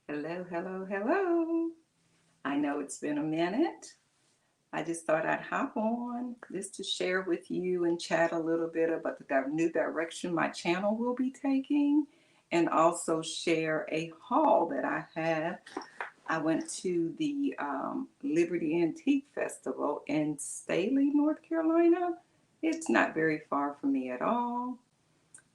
Hello, hello, hello. I know it's been a minute. I just thought I'd hop on just to share with you and chat a little bit about the new direction my channel will be taking and also share a haul that I have. I went to the Liberty Antique Festival in Staley, North Carolina. It's not very far from me at all.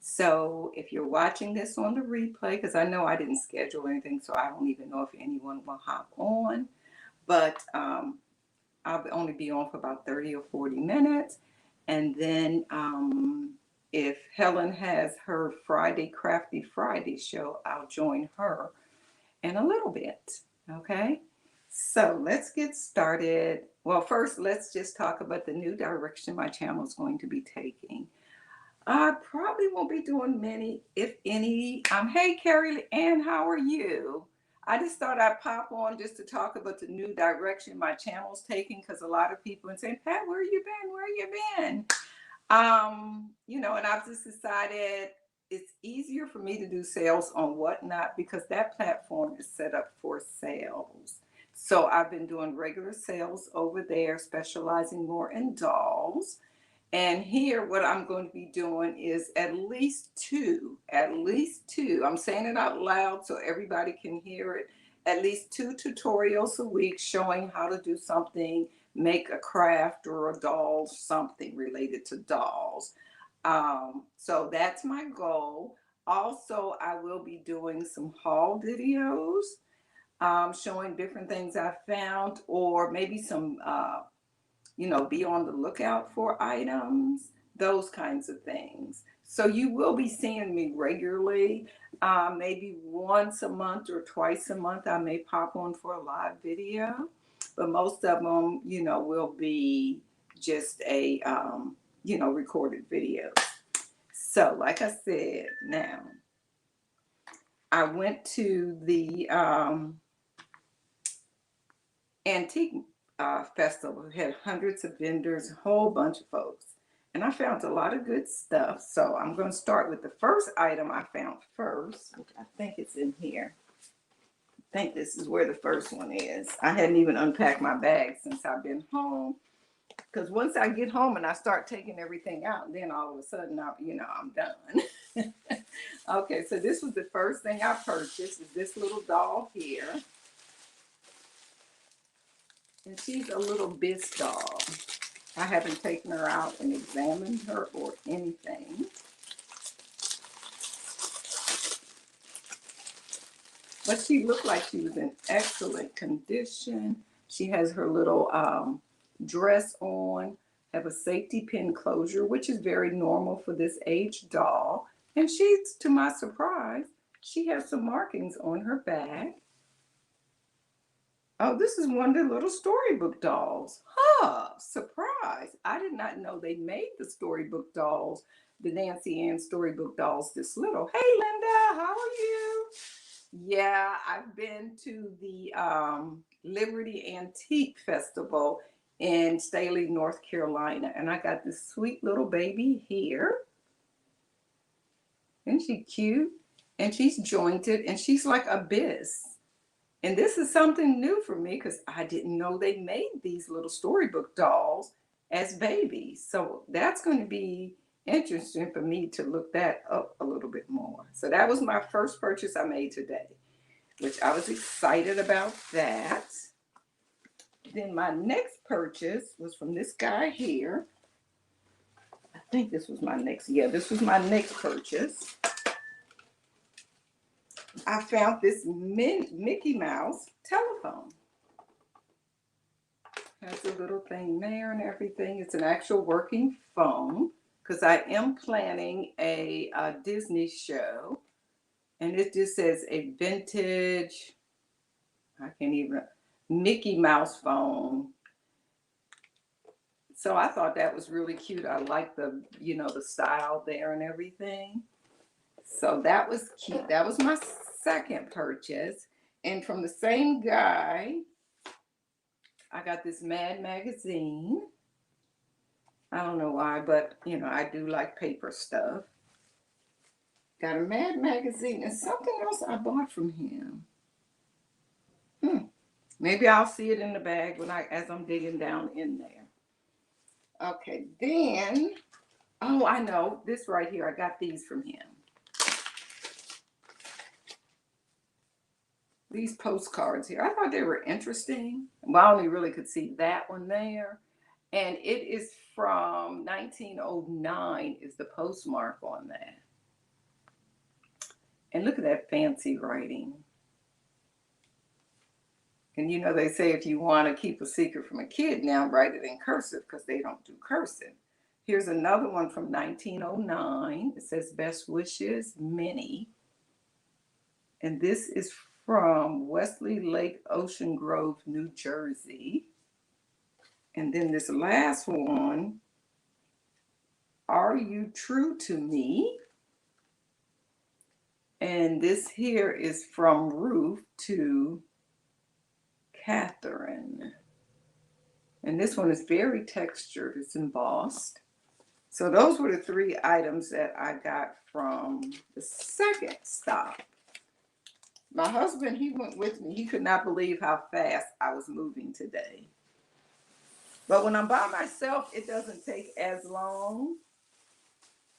So if you're watching this on the replay, because I know I didn't schedule anything, so I don't even know if anyone will hop on, but I'll only be on for about 30 or 40 minutes. And then if Helen has her Friday Crafty Friday show, I'll join her in a little bit. Okay. So let's get started. Well, first, let's just talk about the new direction my channel is going to be taking. I probably won't be doing many, if any. Hey, Carrie Ann, how are you? I just thought I'd pop on just to talk about the new direction my channel's taking because a lot of people are saying, Pat, where you been? Where you been? And I've just decided it's easier for me to do sales on Whatnot because that platform is set up for sales. So I've been doing regular sales over there, specializing more in dolls. And here, what I'm going to be doing is at least two. I'm saying it out loud so everybody can hear it. At least two tutorials a week showing how to do something, make a craft or a doll, something related to dolls. So that's my goal. Also, I will be doing some haul videos, showing different things I found, or maybe some be on the lookout for items, those kinds of things. So you will be seeing me regularly, maybe once a month or twice a month. I may pop on for a live video, but most of them, will be just recorded videos. So, like I said, now I went to the antique festival. It had hundreds of vendors, a whole bunch of folks. And I found a lot of good stuff. So I'm going to start with the first item I found first, which I think it's in here. I think this is where the first one is. I hadn't even unpacked my bag since I've been home. Because once I get home and I start taking everything out, then all of a sudden, I'm done. Okay, so this was the first thing I purchased is this little doll here. And she's a little Biz doll. I haven't taken her out and examined her or anything. But she looked like she was in excellent condition. She has her little dress on, have a safety pin closure, which is very normal for this age doll. And she's, to my surprise, she has some markings on her back. Oh, this is one of the little storybook dolls. Huh, surprise. I did not know they made the storybook dolls, the Nancy Ann storybook dolls this little. Hey, Linda, how are you? Yeah, I've been to the Liberty Antique Festival in Staley, North Carolina, and I got this sweet little baby here. Isn't she cute? And she's jointed, and she's like a biz. And this is something new for me because I didn't know they made these little storybook dolls as babies. So that's going to be interesting for me to look that up a little bit more. So that was my first purchase I made today, which I was excited about that. Then my next purchase was from this guy here. I think this was my next, this was my next purchase. I found this Mickey Mouse telephone. Has a little thing there and everything. It's an actual working phone because I am planning a Disney show. And it just says a vintage, I can't even, Mickey Mouse phone. So I thought that was really cute. I like the style there and everything. So that was cute. That was my second purchase. And from the same guy, I got this Mad magazine. I don't know why, but I do like paper stuff. Got a Mad magazine and something else I bought from him. Maybe I'll see it in the bag as I'm digging down in there. Okay, then, oh, I know this right here. I got these from him. These postcards here. I thought they were interesting. Well, I only really could see that one there. And it is from 1909 is the postmark on that. And look at that fancy writing. And you know, they say if you want to keep a secret from a kid now, write it in cursive because they don't do cursive. Here's another one from 1909. It says best wishes, Minnie. And this is from Wesley Lake, Ocean Grove, New Jersey. And then this last one, are you true to me? And this here is from Ruth to Catherine. And this one is very textured, it's embossed. So those were the 3 items that I got from the second stop. My husband, he went with me. He could not believe how fast I was moving today. But when I'm by myself, it doesn't take as long.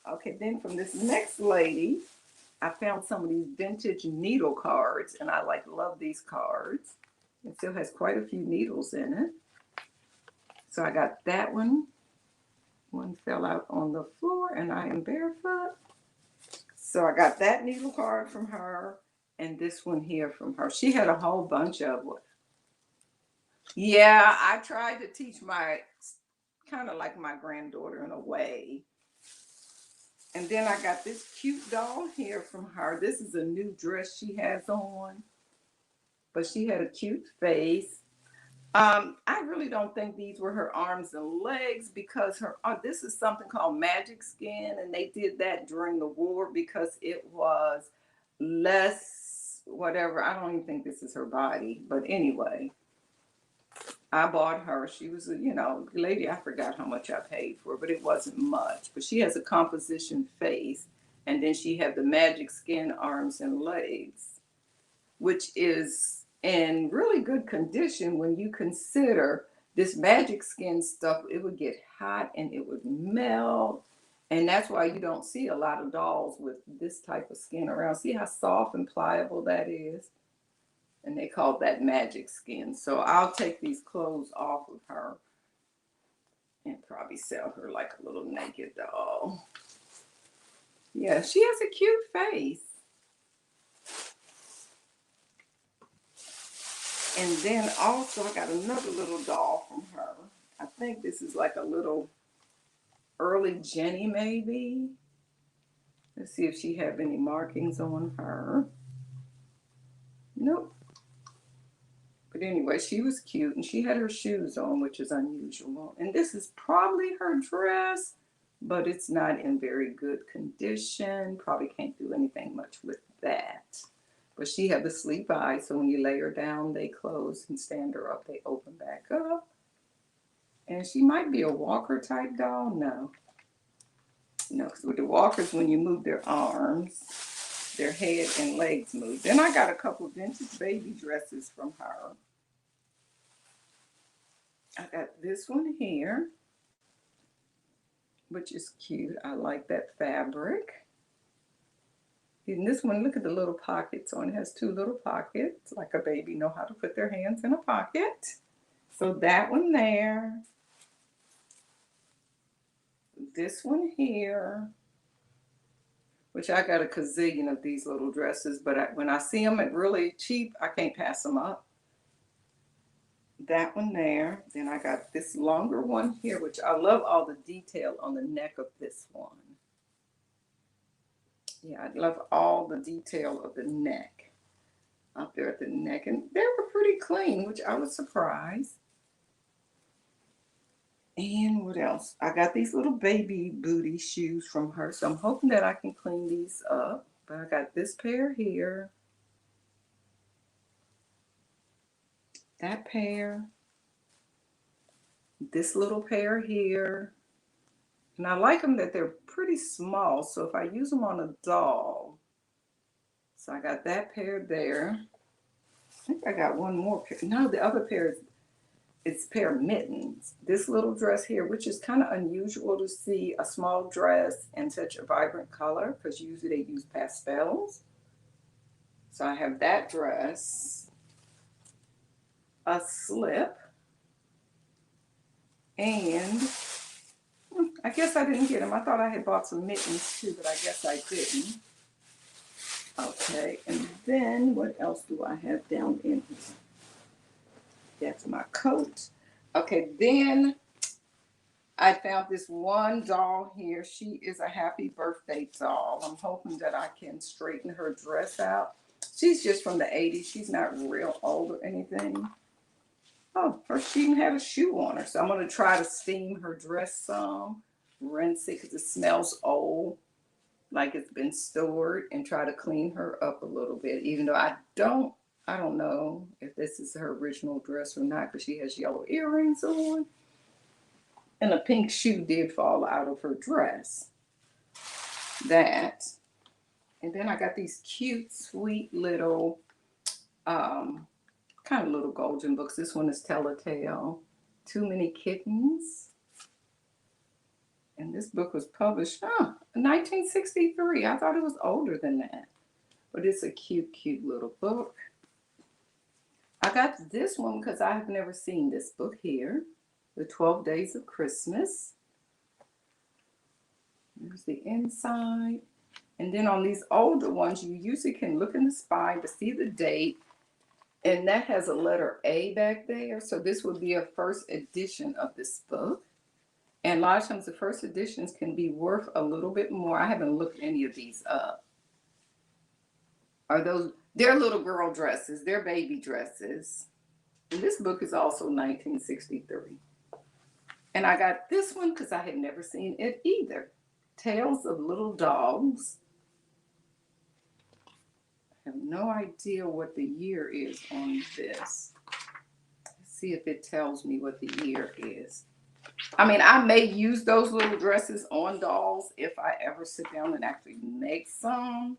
Okay, then from this next lady, I found some of these vintage needle cards, and I love these cards. It still has quite a few needles in it. So I got that one. One fell out on the floor, and I am barefoot. So I got that needle card from her, and this one here from her. She had a whole bunch of them. Yeah, I tried to teach kind of like my granddaughter in a way. And then I got this cute doll here from her. This is a new dress she has on, but she had a cute face. I really don't think these were her arms and legs because this is something called Magic Skin, and they did that during the war because it was less whatever. I don't even think this is her body, but anyway, I bought her. She was a, lady, I forgot how much I paid for, but it wasn't much. But she has a composition face, and then she had the Magic Skin arms and legs, which is in really good condition when you consider this Magic Skin stuff. It would get hot and it would melt. And that's why you don't see a lot of dolls with this type of skin around. See how soft and pliable that is? And they call that Magic Skin. So I'll take these clothes off of her and probably sell her like a little naked doll. Yeah, she has a cute face. And then also I got another little doll from her. I think this is like a little early Jenny maybe. Let's see if she have any markings on her. Nope. But anyway, she was cute and she had her shoes on, which is unusual. And this is probably her dress, but it's not in very good condition. Probably can't do anything much with that. But she had the sleep eyes, so when you lay her down, they close, and stand her up, they open back up. And she might be a walker type doll. No, because with the walkers, when you move their arms, their head and legs move. Then I got a couple of vintage baby dresses from her. I got this one here, which is cute. I like that fabric. And this one, look at the little pockets on it. It has 2 little pockets, like a baby know how to put their hands in a pocket. So that one there. This one here, which I got a gazillion of these little dresses, but when I see them at really cheap, I can't pass them up. That one there. Then I got this longer one here, which I love all the detail on the neck of this one. Yeah, I love all the detail of the neck up there at the neck. And they were pretty clean, which I was surprised. And what else? I got these little baby booty shoes from her. So I'm hoping that I can clean these up. But I got this pair here. That pair. This little pair here. And I like them that they're pretty small, so if I use them on a doll. So I got that pair there. think I got one more pair. No, the other pair is it's a pair of mittens. This little dress here, which is kind of unusual to see a small dress in such a vibrant color because usually they use pastels. So I have that dress, a slip, and I guess I didn't get them. I thought I had bought some mittens too, but I guess I didn't. Okay, and then what else do I have down in here? That's my coat. Okay, then I found this one doll here. She is a happy birthday doll. I'm hoping that I can straighten her dress out. She's just from the 80s. She's not real old or anything. Oh, she even had a shoe on her. So I'm going to try to steam her dress some, rinse it because it smells old, like it's been stored, and try to clean her up a little bit, even though I don't know if this is her original dress or not because she has yellow earrings on. And a pink shoe did fall out of her dress. That. And then I got these cute, sweet little, kind of little golden books. This one is Tell a Tale. Too Many Kittens. And this book was published, in 1963. I thought it was older than that. But it's a cute, cute little book. I got this one because I have never seen this book here. The 12 Days of Christmas. There's the inside. And then on these older ones, you usually can look in the spine to see the date. And that has a letter A back there. So this would be a first edition of this book. And a lot of times the first editions can be worth a little bit more. I haven't looked any of these up. They're little girl dresses. They're baby dresses. And this book is also 1963. And I got this one because I had never seen it either. Tales of Little Dogs. I have no idea what the year is on this. Let's see if it tells me what the year is. I mean, I may use those little dresses on dolls if I ever sit down and actually make some.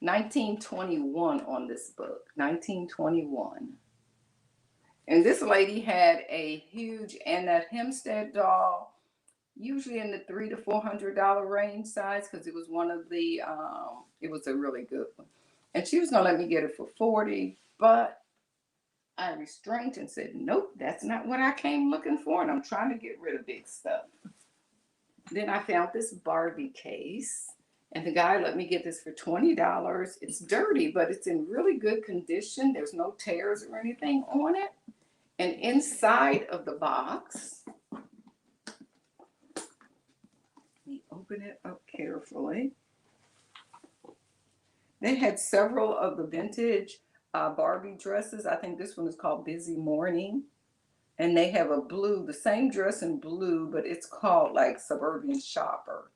1921 on this book. 1921. And this lady had a huge Annette Hempstead doll, usually in the $300 to $400 range size, because it was one of the, it was a really good one. And she was gonna let me get it for $40, but I restrained and said, nope, that's not what I came looking for, and I'm trying to get rid of big stuff. Then I found this Barbie case, and the guy let me get this for $20. It's dirty, but it's in really good condition. There's no tears or anything on it. And inside of the box, let me open it up carefully. They had several of the vintage Barbie dresses. I think this one is called Busy Morning. And they have a blue, the same dress in blue, but it's called like Suburban Shopper.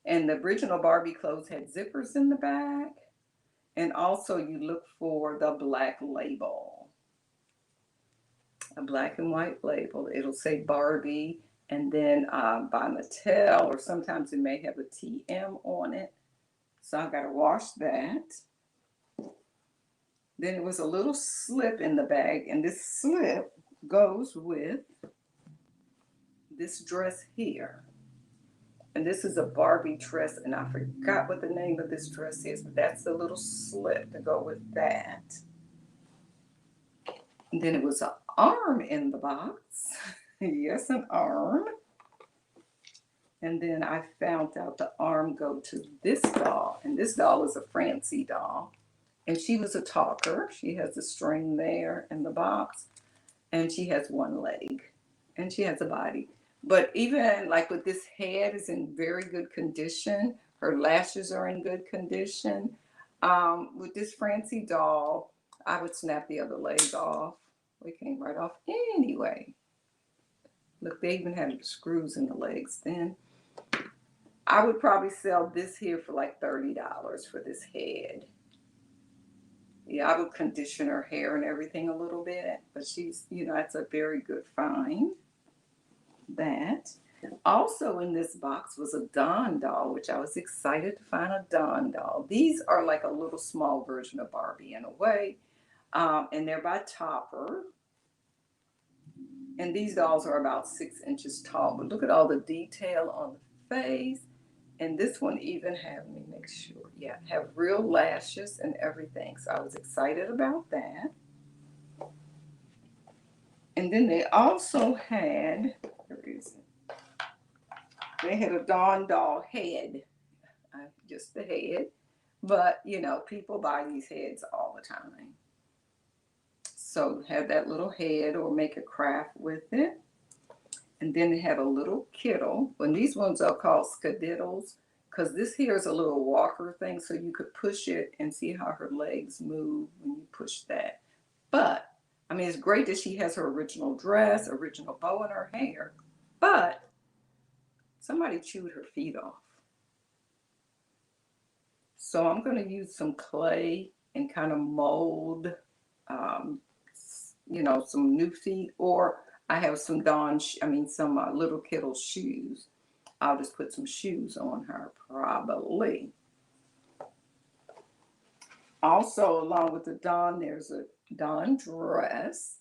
And the original Barbie clothes had zippers in the back. And also you look for the black label. A black and white label. It'll say Barbie and then by Mattel, or sometimes it may have a TM on it. So I gotta wash that. Then it was a little slip in the bag, and this slip goes with this dress here. And this is a Barbie dress, and I forgot what the name of this dress is, but that's the little slip to go with that. And then it was an arm in the box. Yes, an arm. And then I found out the arm go to this doll. And this doll is a Francie doll. And she was a talker. She has a string there in the box. And she has one leg. And she has a body. But even like with this head is in very good condition. Her lashes are in good condition. With this Francie doll, I would snap the other leg off. It came right off anyway. Look, they even had the screws in the legs then. I would probably sell this here for like $30 for this head. Yeah, I would condition her hair and everything a little bit, but she's, you know, that's a very good find. That. Also in this box was a Dawn doll, which I was excited to find a Dawn doll. These are like a little small version of Barbie in a way, and they're by Topper. And these dolls are about 6 inches tall, but look at all the detail on the face. And this one even have, let me make sure, yeah, have real lashes and everything. So I was excited about that. And then they also had, where is it? They had a Dawn doll head, just the head. But, you know, people buy these heads all the time. So have that little head or make a craft with it. And then they have a little kittle. And these ones are called skadiddles because this here is a little walker thing. So you could push it and see how her legs move when you push that. But, I mean, it's great that she has her original dress, original bow in her hair. But somebody chewed her feet off. So I'm going to use some clay and kind of mold, you know, some new feet, or I have some some little Kittle shoes. I'll just put some shoes on her probably. Also, along with the Dawn, there's a Dawn dress.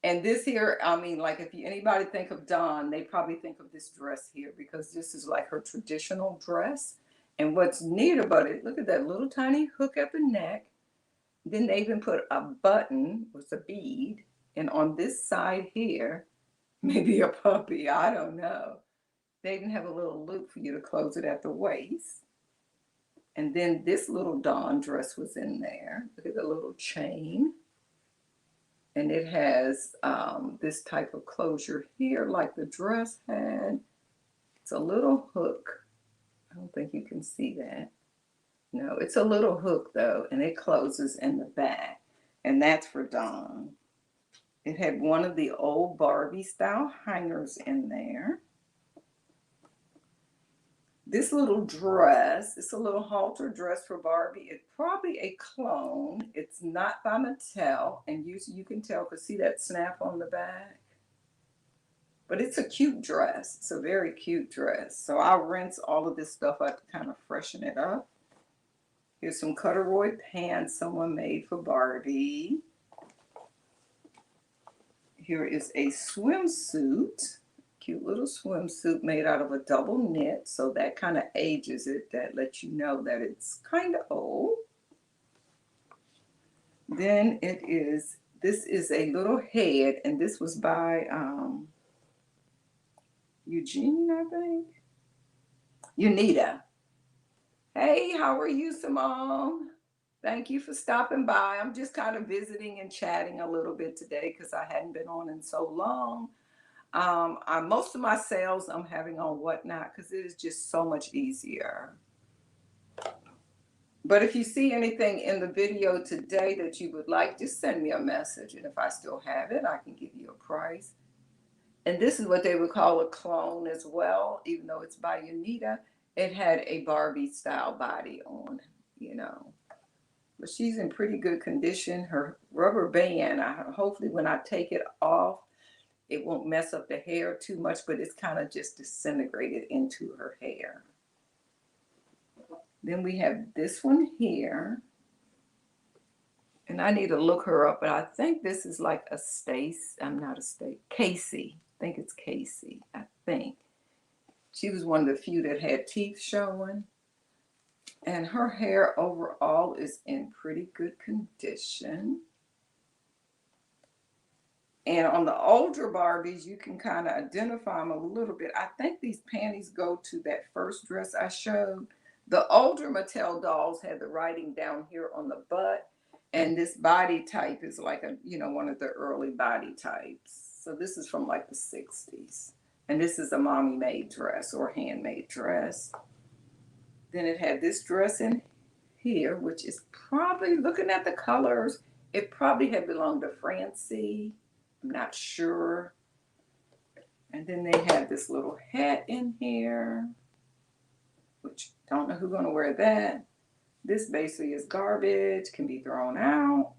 And this here, I mean, like if anybody think of Dawn, they probably think of this dress here because this is like her traditional dress. And what's neat about it, look at that little tiny hook at the neck. Then they even put a button with a bead. And on this side here, maybe a puppy, I don't know. They even have a little loop for you to close it at the waist. And then this little Dawn dress was in there. Look at the little chain. And it has this type of closure here like the dress had. It's a little hook. I don't think you can see that. No, it's a little hook though, and it closes in the back. And that's for Dawn. It had one of the old Barbie style hangers in there. This little dress, it's a little halter dress for Barbie. It's probably a clone. It's not by Mattel, and you can tell because see that snap on the back? But it's a cute dress. It's a very cute dress. So I'll rinse all of this stuff out to kind of freshen it up. Here's some corduroy pants someone made for Barbie. Here is a swimsuit. Cute little swimsuit made out of a double knit, so that kind of ages it. That lets you know that it's kind of old. Then this is a little head, and this was by Eugene, I think. Unita. Hey, how are you, Simone? Thank you for stopping by. I'm just kind of visiting and chatting a little bit today because I hadn't been on in so long. Most of my sales I'm having on Whatnot because it is just so much easier. But if you see anything in the video today that you would like, just send me a message. And if I still have it, I can give you a price. And this is what they would call a clone as well, even though it's by Unita. It had a Barbie style body on, you know. But she's in pretty good condition. Her rubber band, hopefully when I take it off, it won't mess up the hair too much, but it's kind of just disintegrated into her hair. Then we have this one here. And I need to look her up, but I think this is like a Casey. I think it's Casey, I think. She was one of the few that had teeth showing. And her hair overall is in pretty good condition. And on the older Barbies, you can kind of identify them a little bit. I think these panties go to that first dress I showed. The older Mattel dolls had the writing down here on the butt. And this body type is like one of the early body types. So this is from like the 60s. And this is a mommy made dress or handmade dress. Then it had this dress in here, which is probably, looking at the colors, it probably had belonged to Francie. I'm not sure. And then they had this little hat in here, which don't know who's going to wear that. This basically is garbage, can be thrown out.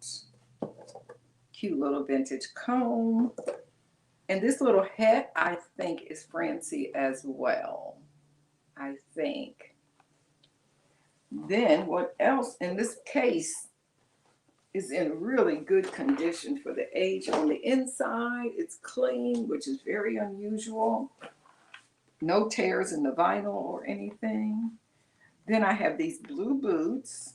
Cute little vintage comb. And this little hat, I think, is Francie as well. I think. Then what else? In this case is in really good condition for the age. On the inside, it's clean, which is very unusual. No tears in the vinyl or anything. Then I have these blue boots.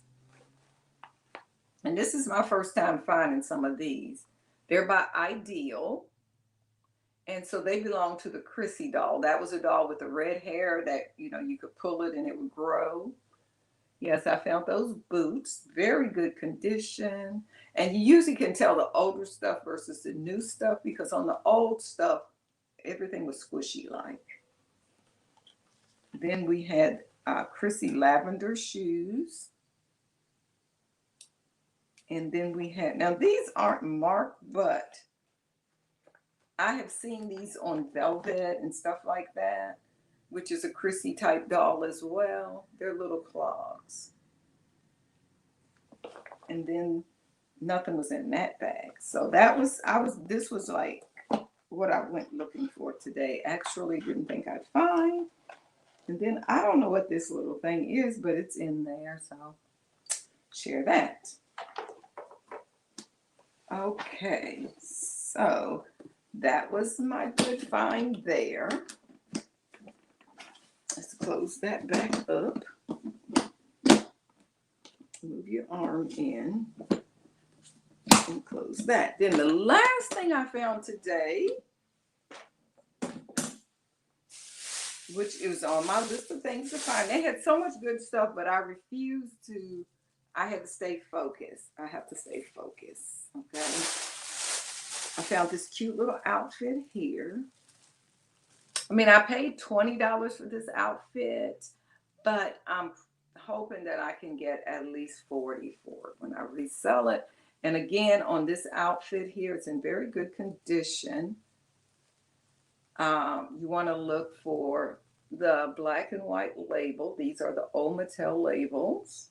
And this is my first time finding some of these. They're by Ideal. And so they belong to the Chrissy doll. That was a doll with the red hair that, you could pull it and it would grow. Yes, I found those boots. Very good condition. And you usually can tell the older stuff versus the new stuff because on the old stuff, everything was squishy like. Then we had Chrissy lavender shoes. And then we had, now these aren't marked, but I have seen these on velvet and stuff like that, which is a Chrissy type doll as well. They're little clogs. And then nothing was in that bag. So this was like what I went looking for today. Actually didn't think I'd find. And then I don't know what this little thing is, but it's in there. So I'll share that. Okay, so that was my good find there. Let's close that back up. Move your arm in and close that. Then the last thing I found today, which is on my list of things to find. They had so much good stuff, but I refused to. I had to stay focused. I have to stay focused. Okay. I found this cute little outfit here. I mean, I paid $20 for this outfit, but I'm hoping that I can get at least $40 for it when I resell it. And again, on this outfit here, it's in very good condition. You want to look for the black and white label. These are the Old Mattel labels.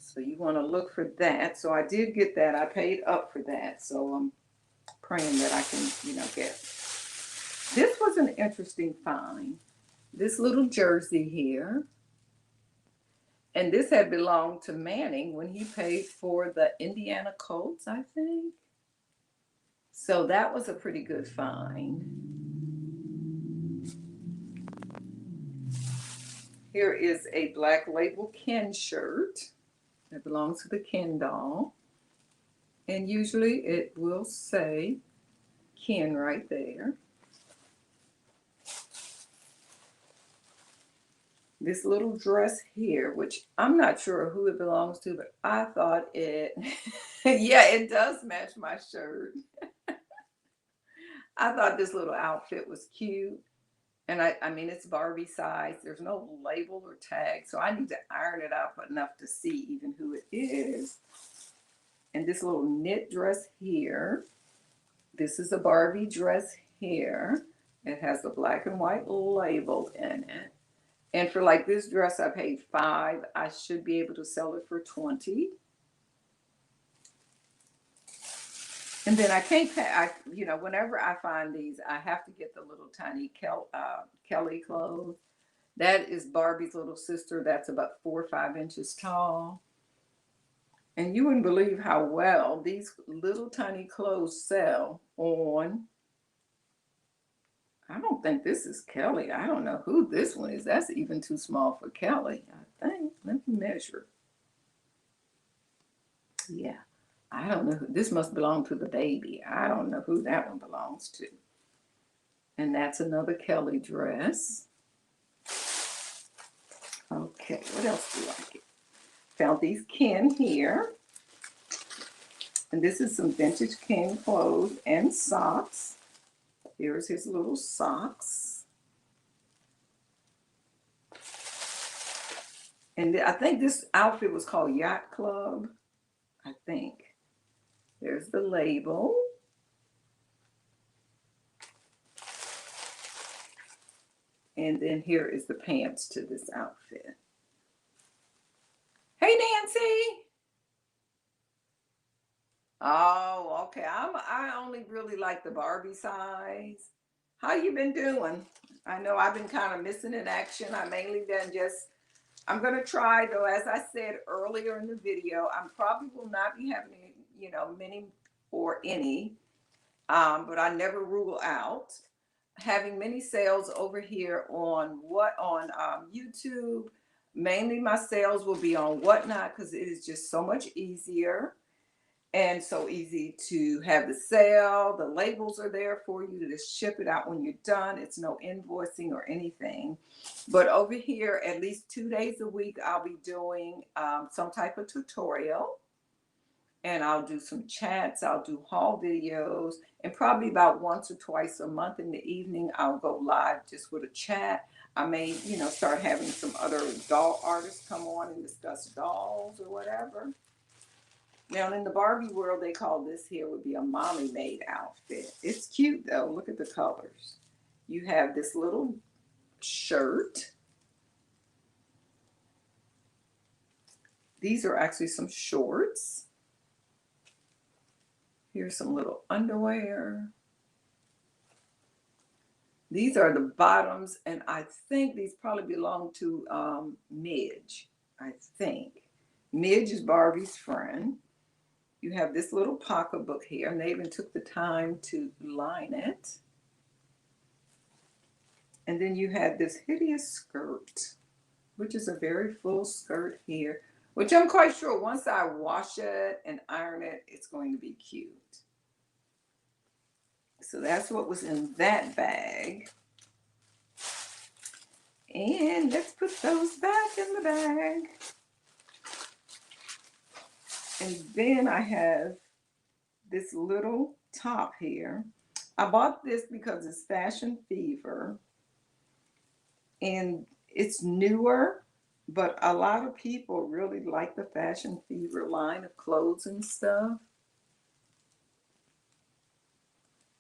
So you want to look for that. So I did get that. I paid up for that. So I'm praying that I can, get. This was an interesting find. This little jersey here. And this had belonged to Manning when he paid for the Indiana Colts, I think. So that was a pretty good find. Here is a Black Label Ken shirt that belongs to the Ken doll. And usually it will say Ken right there. This little dress here, which I'm not sure who it belongs to, but I thought it, yeah, it does match my shirt. I thought this little outfit was cute. And I mean, it's Barbie size. There's no label or tag. So I need to iron it up enough to see even who it is. And this little knit dress here. This is a Barbie dress here. It has the black and white label in it. And for like this dress, I paid $5. I should be able to sell it for $20. And then I can't pay, whenever I find these, I have to get the little tiny Kelly clothes. That is Barbie's little sister. That's about 4 or 5 inches tall. And you wouldn't believe how well these little tiny clothes sell on. I don't think this is Kelly. I don't know who this one is. That's even too small for Kelly, I think. Let me measure. Yeah. I don't know. This must belong to the baby. I don't know who that one belongs to. And that's another Kelly dress. Okay, what else do I get? Found these Ken here. And this is some vintage Ken clothes and socks. Here's his little socks. And I think this outfit was called Yacht Club. I think. There's the label. And then here is the pants to this outfit. Hey, Nancy. Oh, Okay, I only really like the Barbie size. How you been doing? I know I've been kind of missing in action. I mainly been just I'm gonna try though, as I said earlier in the video, I probably will not be having, many or any, but I never rule out having many sales over here on YouTube. Mainly my sales will be on Whatnot because it is just so much easier and so easy to have the sale. The labels are there for you to just ship it out when you're done. It's no invoicing or anything. But over here, at least 2 days a week, I'll be doing some type of tutorial. And I'll do some chats, I'll do haul videos, and probably about once or twice a month in the evening, I'll go live just with a chat. I may, start having some other doll artists come on and discuss dolls or whatever. Now, in the Barbie world, they call this here would be a mommy made outfit. It's cute though. Look at the colors. You have this little shirt. These are actually some shorts. Here's some little underwear. These are the bottoms, and I think these probably belong to Midge. I think. Midge is Barbie's friend. You have this little pocketbook here, and they even took the time to line it. And then you had this hideous skirt, which is a very full skirt here, which I'm quite sure once I wash it and iron it, it's going to be cute. So that's what was in that bag. And let's put those back in the bag. And then I have this little top here. I bought this because it's Fashion Fever. And it's newer, but a lot of people really like the Fashion Fever line of clothes and stuff.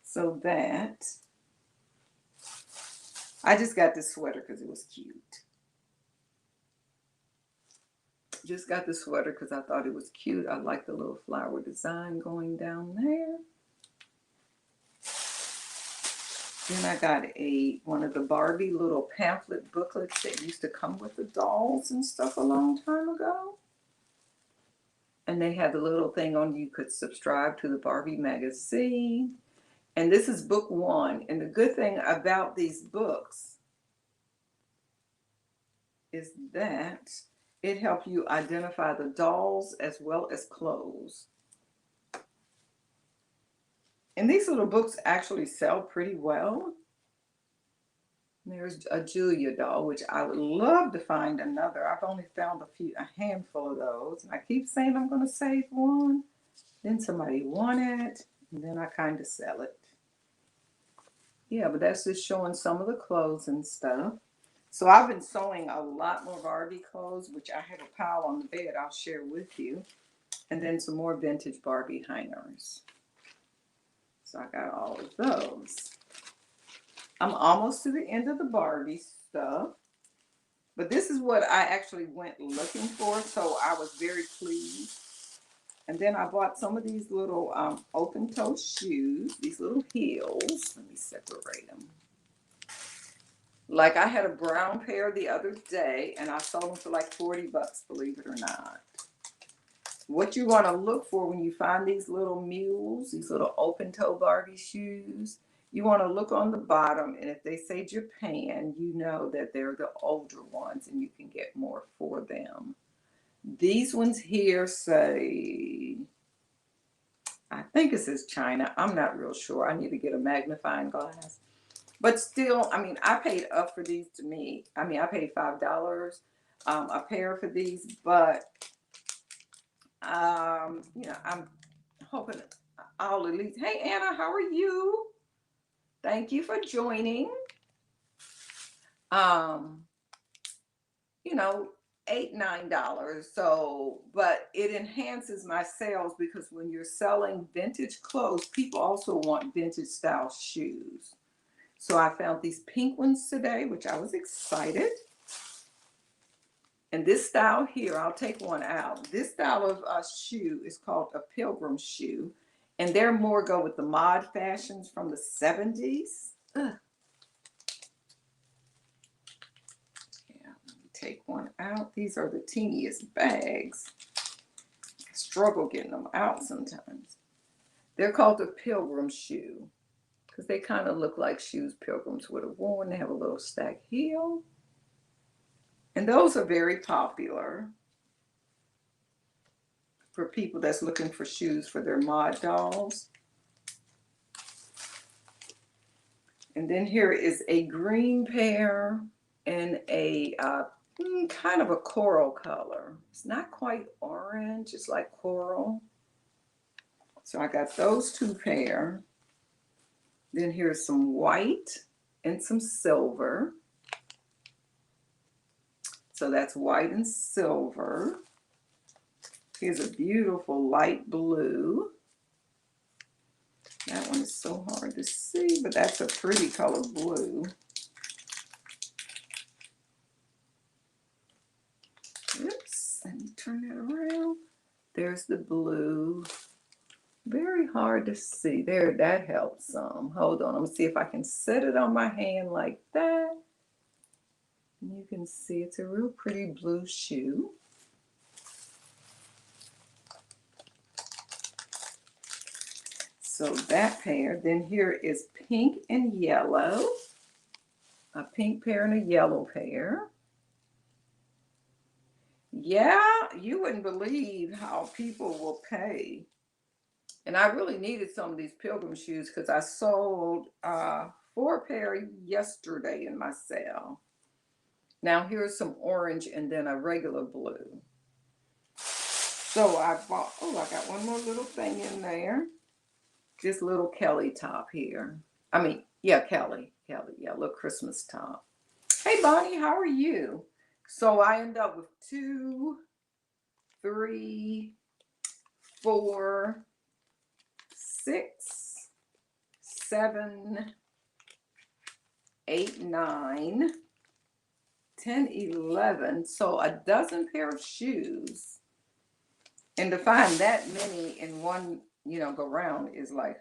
So that, I just got this sweater because it was cute. Just got the sweater because I thought it was cute. I like the little flower design going down there. Then I got one of the Barbie little pamphlet booklets that used to come with the dolls and stuff a long time ago. And they had the little thing on you could subscribe to the Barbie magazine. And this is book 1. And the good thing about these books is that it helps you identify the dolls as well as clothes. And these little books actually sell pretty well. There's a Julia doll, which I would love to find another. I've only found a handful of those. And I keep saying I'm going to save one. Then somebody want it. And then I kind of sell it. Yeah, but that's just showing some of the clothes and stuff. So I've been sewing a lot more Barbie clothes, which I have a pile on the bed I'll share with you. And then some more vintage Barbie hangers. So I got all of those. I'm almost to the end of the Barbie stuff. But this is what I actually went looking for. So I was very pleased. And then I bought some of these little open-toe shoes, these little heels. Let me separate them. Like I had a brown pair the other day, and I sold them for like 40 bucks, believe it or not. What you want to look for when you find these little mules, these little open-toe Barbie shoes, you want to look on the bottom, and if they say Japan, you know that they're the older ones, and you can get more for them. These ones here say, I think it says China. I'm not real sure. I need to get a magnifying glass. But still, I mean, I paid up for these to me. I mean, I paid $5 a pair for these, but, I'm hoping I'll at least, hey, Anna, how are you? Thank you for joining. $8, $9. So, but it enhances my sales because when you're selling vintage clothes, people also want vintage style shoes. So I found these pink ones today, which I was excited. And this style here, I'll take one out. This style of shoe is called a pilgrim shoe. And they're more go with the mod fashions from the 70s. Ugh. Yeah, let me take one out. These are the teeniest bags. I struggle getting them out sometimes. They're called the pilgrim shoe because they kind of look like shoes pilgrims would have worn. They have a little stacked heel. And those are very popular for people that's looking for shoes for their mod dolls. And then here is a green pair and a kind of a coral color. It's not quite orange, it's like coral. So I got those two pair. Then here's some white and some silver. So that's white and silver. Here's a beautiful light blue. That one is so hard to see, but that's a pretty color blue. Oops, let me turn that around. There's the blue. Very hard to see. There, that helps some. Hold on, I'm gonna see if I can set it on my hand like that. And you can see it's a real pretty blue shoe. So that pair. Then here is pink and yellow. A pink pair and a yellow pair. Yeah, you wouldn't believe how people will pay. And I really needed some of these pilgrim shoes because I sold 4 pair yesterday in my sale. Now here's some orange and then a regular blue. So I bought, oh, I got one more little thing in there. This little Kelly top here. I mean, yeah, Kelly, yeah, little Christmas top. Hey, Bonnie, how are you? So I end up with 2, 3, 4, 6, 7, 8, 9, 10, 11. So a dozen pair of shoes. And to find that many in one, go round is like,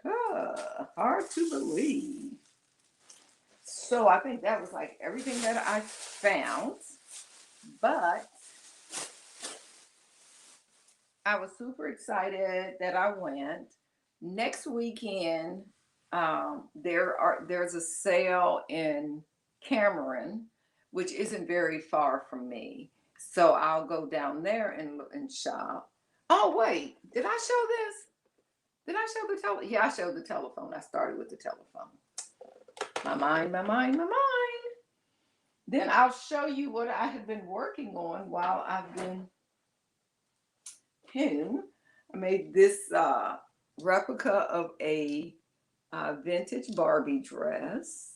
hard to believe. So I think that was like everything that I found. But I was super excited that I went. Next weekend, there's a sale in Cameron, which isn't very far from me. So I'll go down there and shop. Oh wait, did I show this? Did I show the telephone? Yeah, I showed the telephone. I started with the telephone. My mind. Then I'll show you what I have been working on while I've been home. I made this replica of a vintage Barbie dress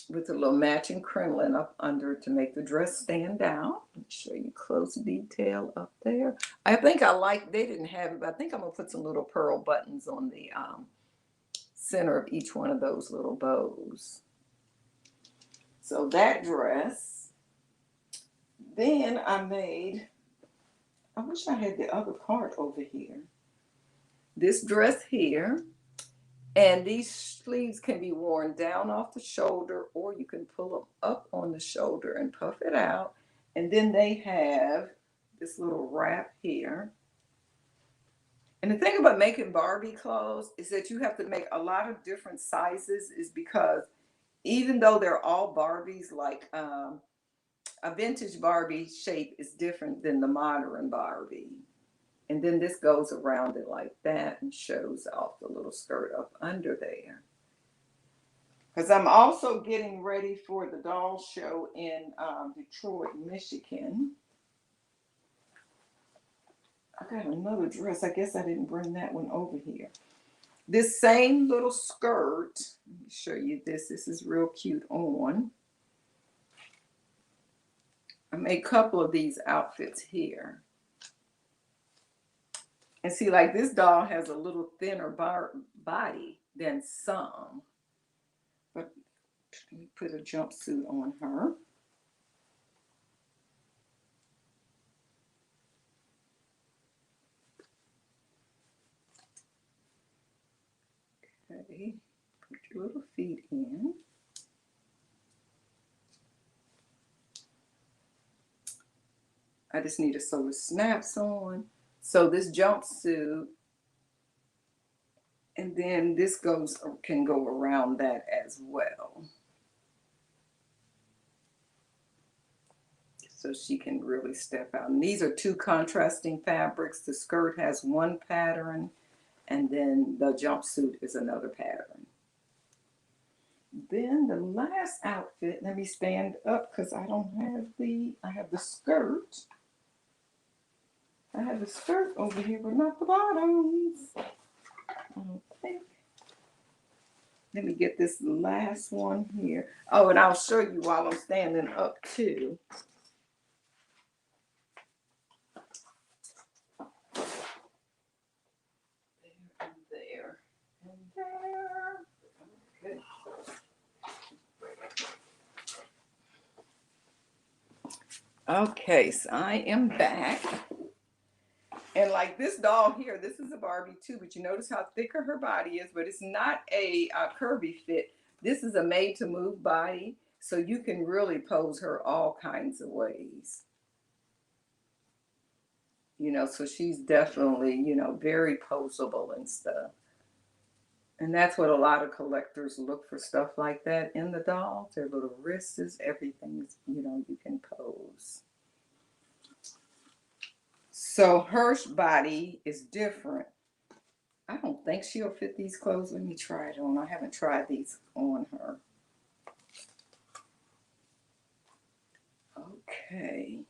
with a little matching crinoline up under to make the dress stand out. Let me show you close detail up there. I think they didn't have it, but I think I'm gonna put some little pearl buttons on the center of each one of those little bows. So that dress. Then I wish I had the other part over here. This dress here. And these sleeves can be worn down off the shoulder, or you can pull them up on the shoulder and puff it out. And then they have this little wrap here. And the thing about making Barbie clothes is that you have to make a lot of different sizes, is because even though they're all Barbies, like a vintage Barbie shape is different than the modern Barbie. And then this goes around it like that and shows off the little skirt up under there. Because I'm also getting ready for the doll show in Detroit, Michigan. I got another dress. I guess I didn't bring that one over here. This same little skirt, let me show you this. This is real cute on. I made a couple of these outfits here. And see, like this doll has a little thinner body than some. But let me put a jumpsuit on her. Okay, put your little feet in. I just need to sew the snaps on. So this jumpsuit, and then this can go around that as well. So she can really step out. And these are two contrasting fabrics. The skirt has one pattern, and then the jumpsuit is another pattern. Then the last outfit, let me stand up because I have the skirt. I have the skirt over here, but not the bottoms. I don't think. Let me get this last one here. Oh, and I'll show you while I'm standing up too. There and there. Okay, so I am back. And like this doll here, this is a Barbie too, but you notice how thicker her body is, but it's not a curvy fit. This is a made to move body, so you can really pose her all kinds of ways. You know, so she's definitely, you know, very poseable and stuff. And that's what a lot of collectors look for, stuff like that in the dolls. Their little wrists, everything's, you know, you can pose. So her body is different. I don't think she'll fit these clothes. Let me try it on. I haven't tried these on her. Okay.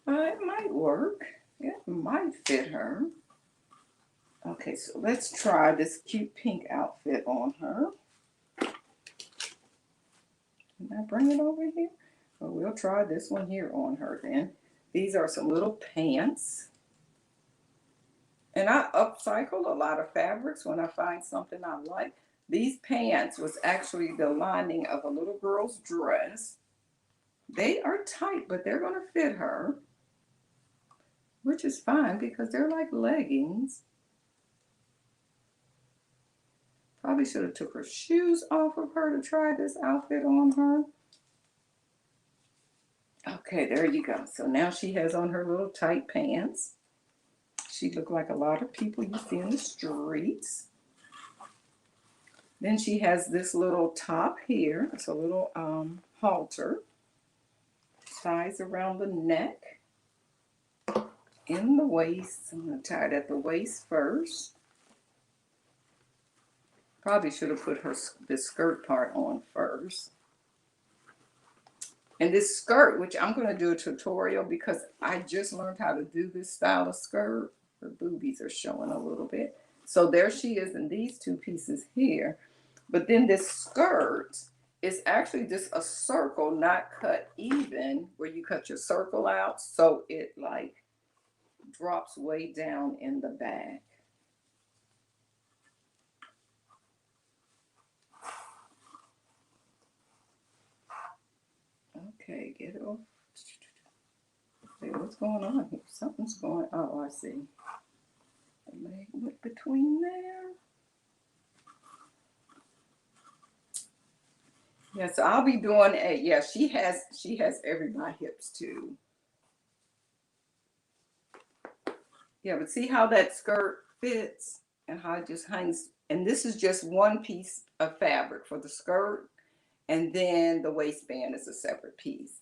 It might work. It might fit her. Okay, so let's try this cute pink outfit on her. Can I bring it over here? Well, we'll try this one here on her then. These are some little pants. And I upcycle a lot of fabrics when I find something I like. These pants was actually the lining of a little girl's dress. They are tight, but they're going to fit her, which is fine because they're like leggings. Probably should have took her shoes off of her to try this outfit on her. Okay, there you go. So now she has on her little tight pants. She looked like a lot of people you see in the streets. Then she has this little top here. It's a little halter. Ties around the neck. In the waist. I'm going to tie it at the waist first. Probably should have put the skirt part on first. And this skirt, which I'm going to do a tutorial because I just learned how to do this style of skirt. Her boobies are showing a little bit. So there she is in these two pieces here. But then this skirt is actually just a circle, not cut even, where you cut your circle out. So it like drops way down in the back. Okay, get it off. Hey, what's going on here? Something's going on. Oh, I see. The leg went between there. Yeah, so I'll be doing a, yeah, she has everybody hips too. Yeah, but see how that skirt fits and how it just hangs. And this is just one piece of fabric for the skirt. And then the waistband is a separate piece.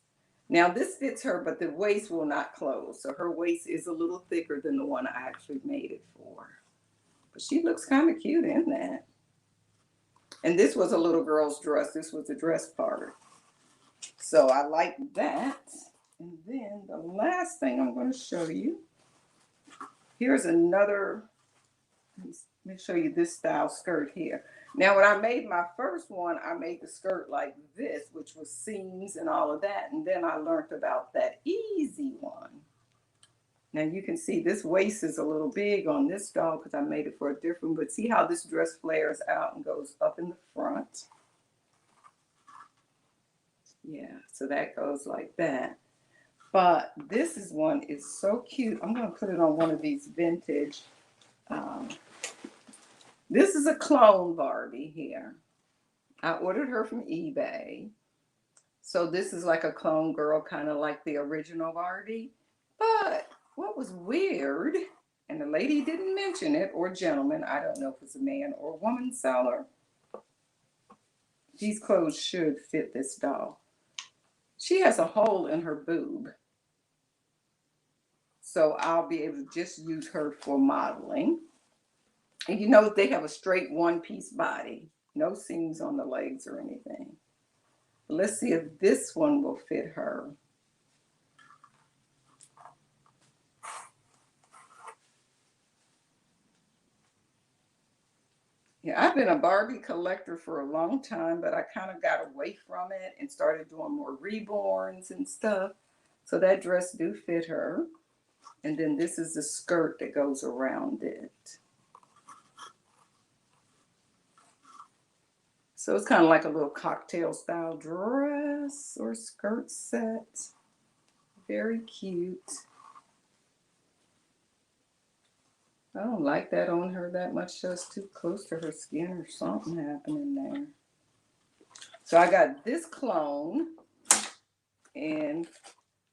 Now this fits her, but the waist will not close. So her waist is a little thicker than the one I actually made it for. But she looks kind of cute in that. And this was a little girl's dress. This was the dress part. So I like that. And then the last thing I'm going to show you. Here's another, let me show you this style skirt here. Now, when I made my first one, I made the skirt like this, which was seams and all of that. And then I learned about that easy one. Now you can see this waist is a little big on this doll because I made it for a different, but see how this dress flares out and goes up in the front? Yeah, so that goes like that. But this one is so cute. I'm going to put it on one of these vintage Um, this is a clone Barbie here. I ordered her from eBay. So this is like a clone girl, kind of like the original Barbie. But what was weird, and the lady didn't mention it, or gentleman, I don't know if it's a man or woman seller. These clothes should fit this doll. She has a hole in her boob. So I'll be able to just use her for modeling. And you know, they have a straight one-piece body. No seams on the legs or anything. Let's see if this one will fit her. Yeah, I've been a Barbie collector for a long time, but I kind of got away from it and started doing more reborns and stuff. So that dress do fit her. And then this is the skirt that goes around it. So it's kind of like a little cocktail style dress or skirt set. Very cute. I don't like that on her that much. Just too close to her skin or something happening there. So I got this clone and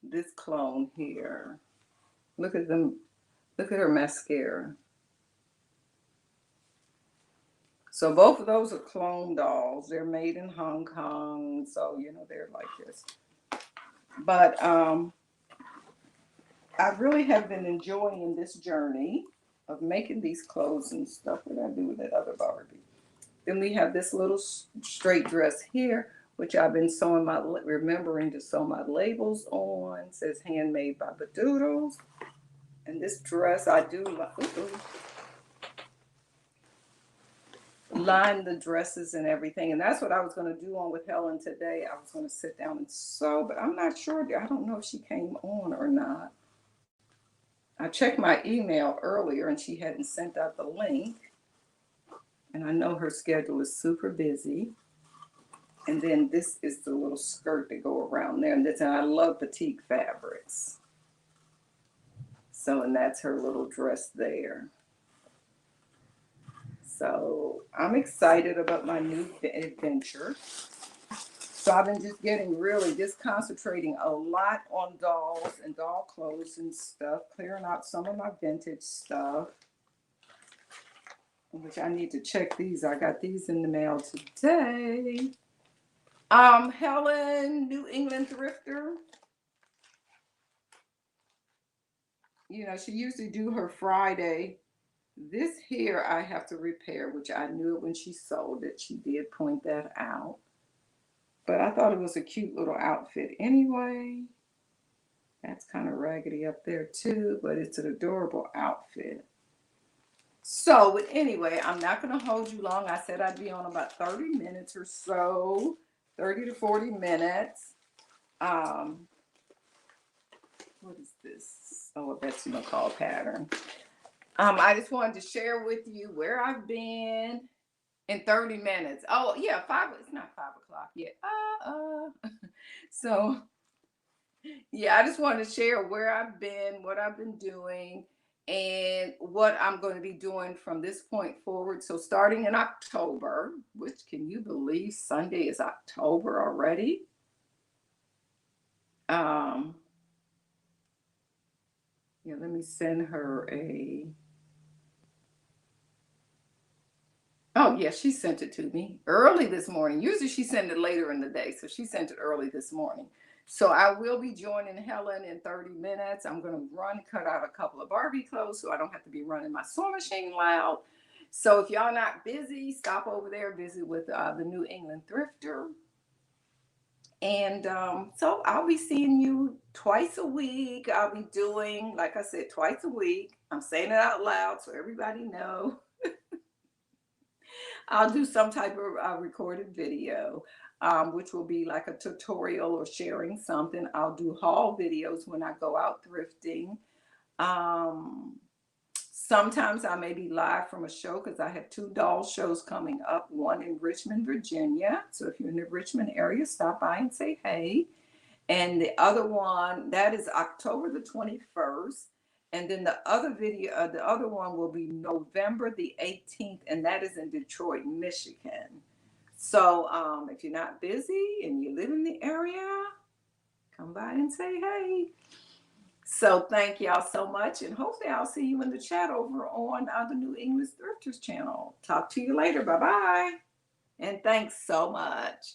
this clone here. Look at them. Look at her mascara. So both of those are clone dolls. They're made in Hong Kong. So, you know, they're like this. But I really have been enjoying this journey of making these clothes and stuff. What did I do with that other Barbie? Then we have this little straight dress here, which I've been remembering to sew my labels on. It says handmade by Badoodles. And this dress I do line the dresses and everything. And that's what I was going to do on with Helen today. I was going to sit down and sew, but I'm not sure. I don't know if she came on or not. I checked my email earlier and she hadn't sent out the link. And I know her schedule is super busy. And then this is the little skirt that go around there. And I love batik fabrics. So, and that's her little dress there. So I'm excited about my new adventure. So I've been just concentrating a lot on dolls and doll clothes and stuff, clearing out some of my vintage stuff, which I need to check these. I got these in the mail today. Helen, New England Thrifter. You know, she usually do her Friday. This here I have to repair, which I knew when she sold it. She did point that out. But I thought it was a cute little outfit anyway. That's kind of raggedy up there too, but it's an adorable outfit. So, but anyway, I'm not going to hold you long. I said I'd be on about 30 minutes or so, 30 to 40 minutes. What is this? Oh, a Betsy McCall pattern. I just wanted to share with you where I've been in 30 minutes. Oh, yeah, it's not 5 o'clock yet. So, yeah, I just wanted to share where I've been, what I've been doing, and what I'm going to be doing from this point forward. So, starting in October, which can you believe Sunday is October already? Yeah, let me send her a. Oh, yeah, she sent it to me early this morning. Usually she sent it later in the day, so she sent it early this morning. So I will be joining Helen in 30 minutes. I'm going to cut out a couple of Barbie clothes so I don't have to be running my sewing machine loud. So if y'all not busy, stop over there, visit with the New England Thrifter. And so I'll be seeing you twice a week. I'll be doing, like I said, twice a week. I'm saying it out loud so everybody knows. I'll do some type of recorded video, which will be like a tutorial or sharing something. I'll do haul videos when I go out thrifting. Sometimes I may be live from a show because I have 2 doll shows coming up, one in Richmond, Virginia. So if you're in the Richmond area, stop by and say hey. And the other one, that is October the 21st. And then the other video, the other one will be November the 18th, and that is in Detroit, Michigan. So if you're not busy and you live in the area, come by and say hey. So thank y'all so much, and hopefully I'll see you in the chat over on the New English Thrifters channel. Talk to you later. Bye bye. And thanks so much.